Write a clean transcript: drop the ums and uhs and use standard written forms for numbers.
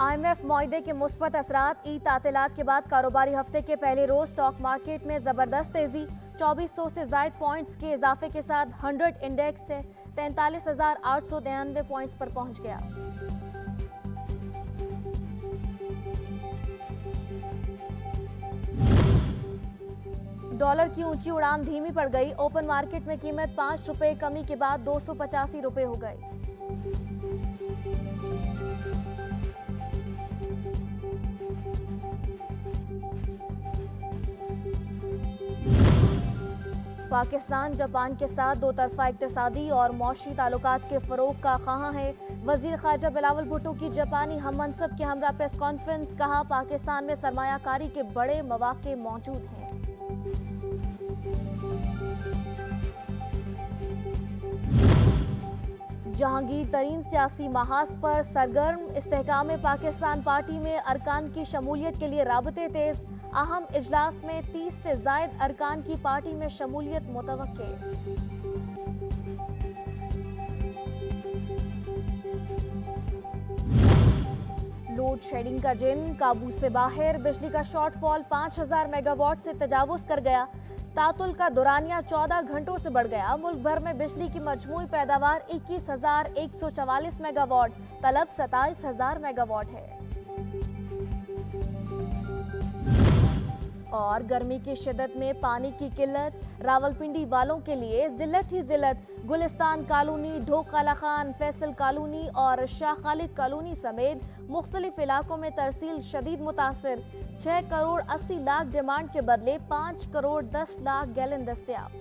IMF मुआहदे के मुस्बत असरात। ईद तातीलात के बाद कारोबारी हफ्ते के पहले रोज स्टॉक मार्केट में जबरदस्त तेजी। 2400 से जायद पॉइंट्स के इजाफे के साथ 100 इंडेक्स से 43,893 पॉइंट्स पर पहुंच गया। डॉलर की ऊंची उड़ान धीमी पड़ गई। ओपन मार्केट में कीमत 5 रुपए कमी के बाद 285 रुपए हो गई। पाकिस्तान जापान के साथ दो तरफा इक्तिसादी और मौशी ताल्लुकात के फरोग का ख्वाह है। वजीर खारजा बिलावल भुट्टो की जापानी हम मनसब के हमरा प्रेस कॉन्फ्रेंस। कहा, पाकिस्तान में सरमायाकारी के बड़े मौके मौजूद हैं। जहांगीर तरीन सियासी महाज पर सरगर्म। इस्तेहकाम पाकिस्तान पार्टी में अरकान की शमूलियत के लिए राबते तेज। अहम इजलास में 30 से जायद अरकान की पार्टी में शमूलियत मुतवक्के। लोड शेडिंग का जिन काबू से बाहर। बिजली का शॉर्टफॉल 5000 मेगावाट से तजावुज कर गया। तातुल का दुरानिया 14 घंटों से बढ़ गया। मुल्क भर में बिजली की मजमूई पैदावार 21,144 मेगावाट, तलब 27,000 मेगावाट है। और गर्मी की शिद्दत में पानी की किल्लत। रावलपिंडी वालों के लिए जिल्लत ही जिल्लत। गुलिस्तान कॉलोनी, ढोक काला खान, फैसल कॉलोनी और शाह खालिद कॉलोनी समेत मुख्तलिफ इलाकों में तरसील शदीद मुतासिर। 6 करोड़ 80 लाख डिमांड के बदले 5 करोड़ 10 लाख गैलन दस्तयाब।